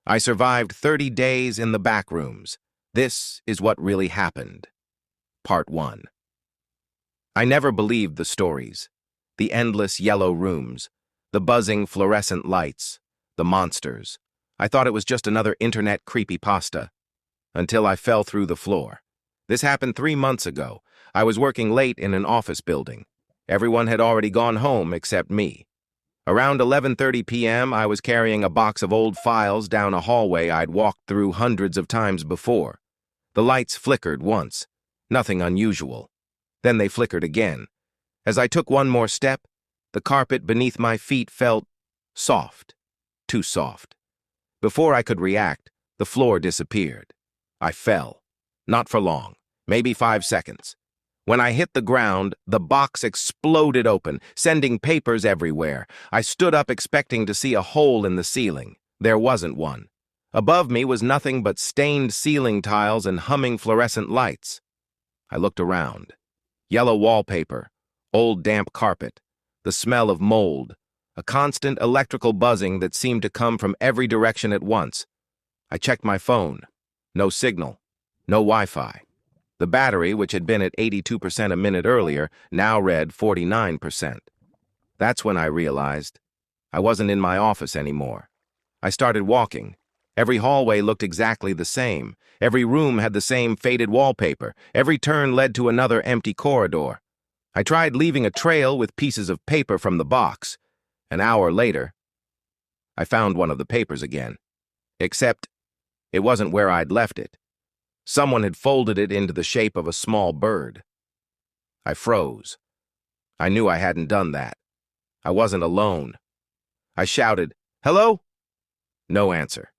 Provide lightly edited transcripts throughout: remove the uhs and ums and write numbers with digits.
I survived 30 days in the backrooms. This is what really happened. Part 1. I never believed the stories. The endless yellow rooms, the buzzing fluorescent lights, the monsters. I thought it was just another internet creepypasta. Until I fell through the floor. This happened 3 months ago. I was working late in an office building. Everyone had already gone home except me. Around 11:30 p.m., I was carrying a box of old files down a hallway I'd walked through hundreds of times before. The lights flickered once. Nothing unusual. Then they flickered again. As I took one more step, the carpet beneath my feet felt soft. Too soft. Before I could react, the floor disappeared. I fell. Not for long. Maybe 5 seconds. When I hit the ground, the box exploded open, sending papers everywhere. I stood up expecting to see a hole in the ceiling. There wasn't one. Above me was nothing but stained ceiling tiles and humming fluorescent lights. I looked around. Yellow wallpaper, old damp carpet, the smell of mold, a constant electrical buzzing that seemed to come from every direction at once. I checked my phone. No signal. No Wi-Fi. The battery, which had been at 82% a minute earlier, now read 49%. That's when I realized I wasn't in my office anymore. I started walking. Every hallway looked exactly the same. Every room had the same faded wallpaper. Every turn led to another empty corridor. I tried leaving a trail with pieces of paper from the box. An hour later, I found one of the papers again. Except it wasn't where I'd left it. Someone had folded it into the shape of a small bird. I froze. I knew I hadn't done that. I wasn't alone. I shouted, "Hello?" No answer.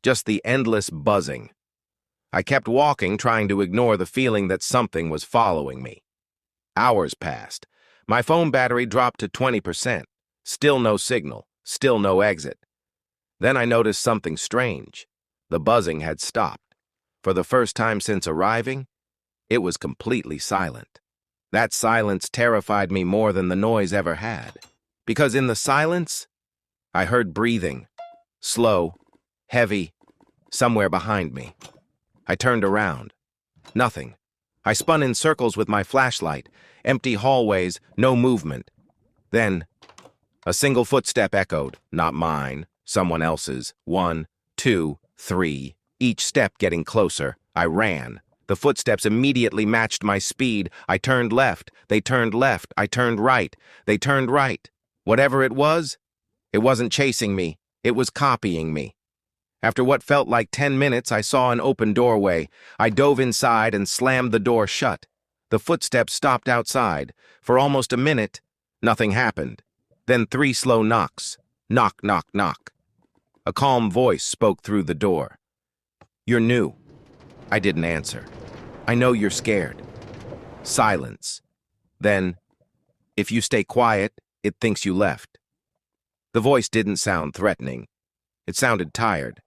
Just the endless buzzing. I kept walking, trying to ignore the feeling that something was following me. Hours passed. My phone battery dropped to 20%. Still no signal. Still no exit. Then I noticed something strange. The buzzing had stopped. For the first time since arriving, it was completely silent. That silence terrified me more than the noise ever had. Because in the silence, I heard breathing. Slow, heavy, somewhere behind me. I turned around. Nothing. I spun in circles with my flashlight. Empty hallways, no movement. Then, a single footstep echoed. Not mine, someone else's. 1, 2, 3. Each step getting closer. I ran. The footsteps immediately matched my speed. I turned left. They turned left. I turned right. They turned right. Whatever it wasn't chasing me. It was copying me. After what felt like 10 minutes, I saw an open doorway. I dove inside and slammed the door shut. The footsteps stopped outside. For almost a minute, nothing happened. Then 3 slow knocks. Knock, knock, knock. A calm voice spoke through the door. "You're new." I didn't answer. "I know you're scared." Silence. Then, "If you stay quiet, it thinks you left." The voice didn't sound threatening. It sounded tired.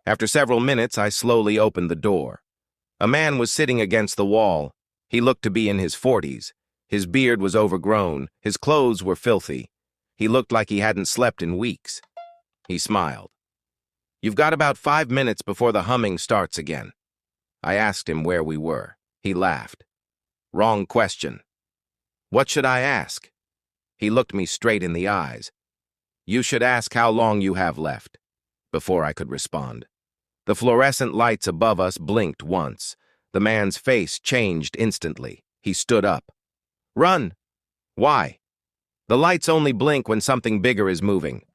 After several minutes, I slowly opened the door. A man was sitting against the wall. He looked to be in his 40s. His beard was overgrown. His clothes were filthy. He looked like he hadn't slept in weeks. He smiled. "You've got about 5 minutes before the humming starts again." I asked him where we were. He laughed. "Wrong question." "What should I ask?" He looked me straight in the eyes. "You should ask how long you have left." Before I could respond. The fluorescent lights above us blinked once. The man's face changed instantly. He stood up. "Run!" "Why?" "The lights only blink when something bigger is moving."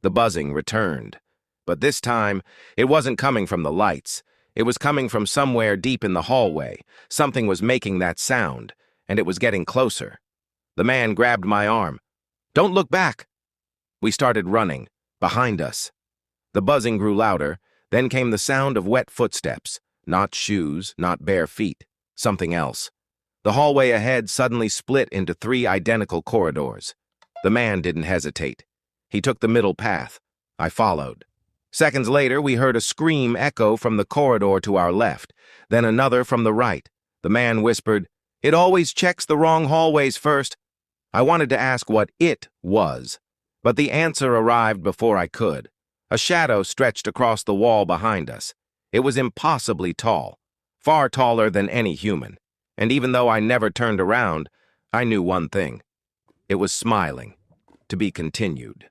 The buzzing returned. But this time, it wasn't coming from the lights. It was coming from somewhere deep in the hallway. Something was making that sound, and it was getting closer. The man grabbed my arm. "Don't look back!" We started running, behind us. The buzzing grew louder, then came the sound of wet footsteps. Not shoes, not bare feet. Something else. The hallway ahead suddenly split into 3 identical corridors. The man didn't hesitate. He took the middle path. I followed. Seconds later, we heard a scream echo from the corridor to our left, then another from the right. The man whispered, "It always checks the wrong hallways first." I wanted to ask what "it" was, but the answer arrived before I could. A shadow stretched across the wall behind us. It was impossibly tall, far taller than any human. And even though I never turned around, I knew one thing. It was smiling, to be continued.